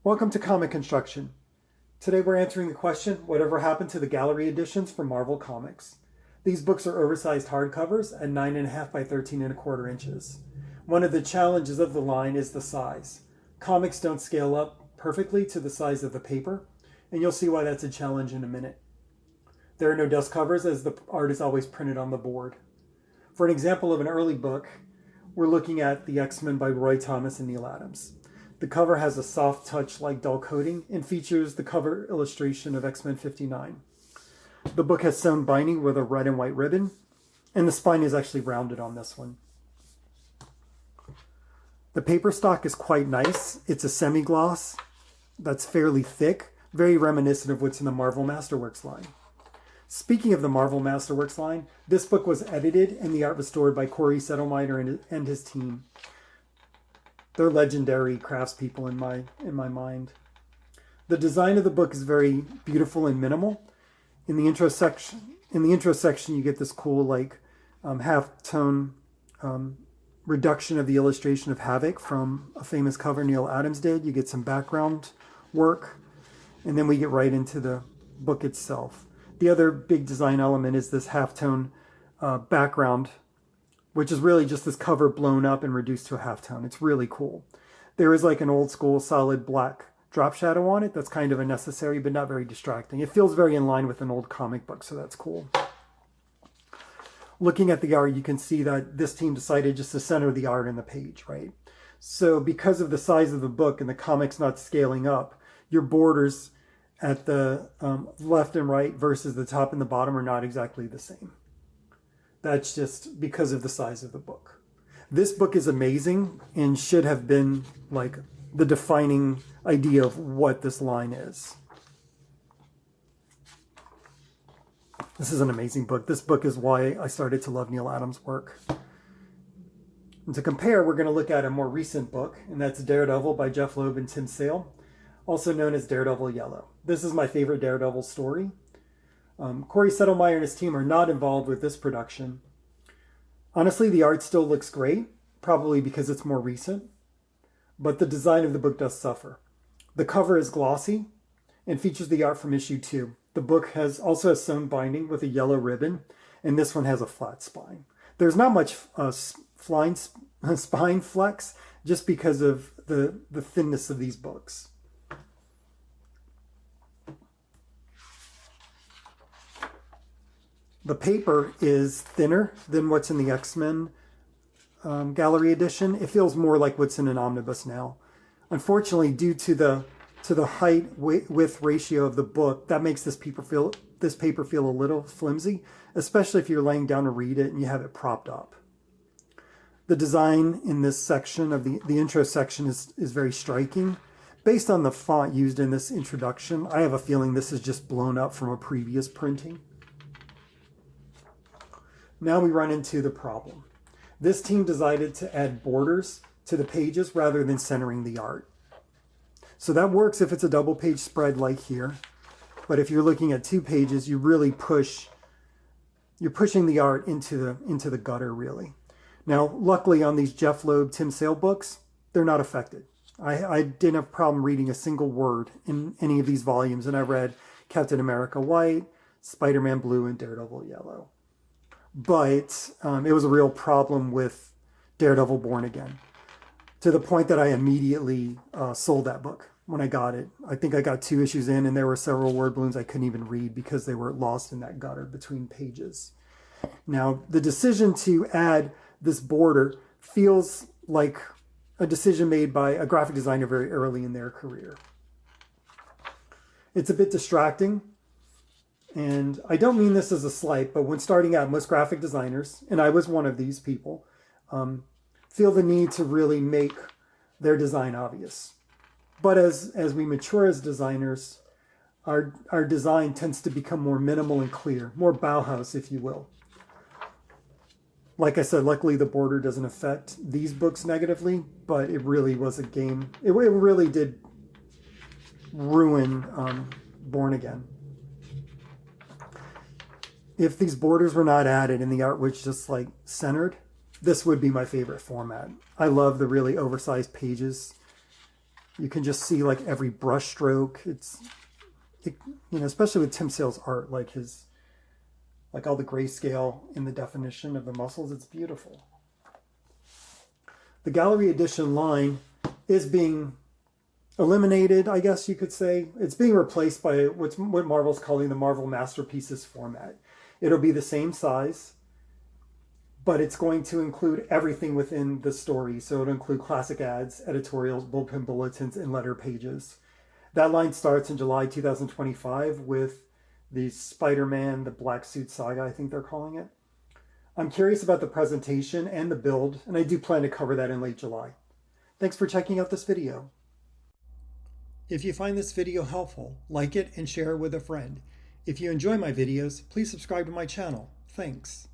Welcome to Comic Construction. Today we're answering the question, whatever happened to the gallery editions for Marvel Comics? These books are oversized hardcovers at 9.5 by 13.25 inches. One of the challenges of the line is the size. Comics don't scale up perfectly to the size of the paper, and you'll see why that's a challenge in a minute. There are no dust covers as the art is always printed on the board. For an example of an early book, we're looking at The X-Men by Roy Thomas and Neil Adams. The cover has a soft touch like dull coating and features the cover illustration of X-Men 59. The book has sewn binding with a red and white ribbon, and the spine is actually rounded on this one. The paper stock is quite nice. It's a semi-gloss that's fairly thick, very reminiscent of what's in the Marvel Masterworks line. Speaking of the Marvel Masterworks line, this book was edited and the art restored by Corey Settleminer and his team. They're legendary craftspeople in my mind. The design of the book is very beautiful and minimal. In the intro section, you get this cool half-tone reduction of the illustration of Havoc from a famous cover Neil Adams did. You get some background work, and then we get right into the book itself. The other big design element is this half-tone background, which is really just this cover blown up and reduced to a halftone. It's really cool. There is like an old school solid black drop shadow on it that's kind of unnecessary but not very distracting. It feels very in line with an old comic book, so that's cool. Looking at the art, you can see that this team decided just to center the art in the page, right? So because of the size of the book and the comics not scaling up, your borders at the left and right versus the top and the bottom are not exactly the same. That's just because of the size of the book. This book is amazing and should have been like the defining idea of what this line is. This is an amazing book. This book is why I started to love Neil Adams' work. And to compare, we're going to look at a more recent book, and that's Daredevil by Jeff Loeb and Tim Sale, also known as Daredevil Yellow. This is my favorite Daredevil story. Corey Settleminer and his team are not involved with this production. Honestly, the art still looks great, probably because it's more recent, but the design of the book does suffer. The cover is glossy and features the art from issue 2. The book also has sewn binding with a yellow ribbon, and this one has a flat spine. There's not much spine flex just because of the thinness of these books. The paper is thinner than what's in the X-Men gallery edition. It feels more like what's in an omnibus now. Unfortunately, due to the height-width ratio of the book, that makes this paper feel a little flimsy, especially if you're laying down to read it and you have it propped up. The design in this section of the intro section is very striking. Based on the font used in this introduction, I have a feeling this is just blown up from a previous printing. Now we run into the problem. This team decided to add borders to the pages rather than centering the art. So that works if it's a double page spread like here. But if you're looking at 2 pages, you're pushing the art into the gutter, really. Now, luckily on these Jeff Loeb, Tim Sale books, they're not affected. I didn't have a problem reading a single word in any of these volumes, and I read Captain America White, Spider-Man Blue, and Daredevil Yellow. But it was a real problem with Daredevil Born Again, to the point that I immediately sold that book when I got it. I think I got 2 issues in, and there were several word balloons I couldn't even read because they were lost in that gutter between pages. Now, the decision to add this border feels like a decision made by a graphic designer very early in their career. It's a bit distracting. And I don't mean this as a slight, but when starting out, most graphic designers, and I was one of these people, feel the need to really make their design obvious. But as we mature as designers, our design tends to become more minimal and clear, more Bauhaus, if you will. Like I said, luckily the border doesn't affect these books negatively, but it really was a game. It really did ruin Born Again. If these borders were not added and the art was just like centered, this would be my favorite format. I love the really oversized pages. You can just see like every brush stroke. Especially with Tim Sale's art, like all the grayscale in the definition of the muscles, it's beautiful. The gallery edition line is being eliminated, I guess you could say. It's being replaced by what Marvel's calling the Marvel Masterpieces format. It'll be the same size, but it's going to include everything within the story. So it'll include classic ads, editorials, bullpen bulletins, and letter pages. That line starts in July 2025 with the Spider-Man, the Black Suit Saga, I think they're calling it. I'm curious about the presentation and the build, and I do plan to cover that in late July. Thanks for checking out this video. If you find this video helpful, like it and share it with a friend. If you enjoy my videos, please subscribe to my channel. Thanks.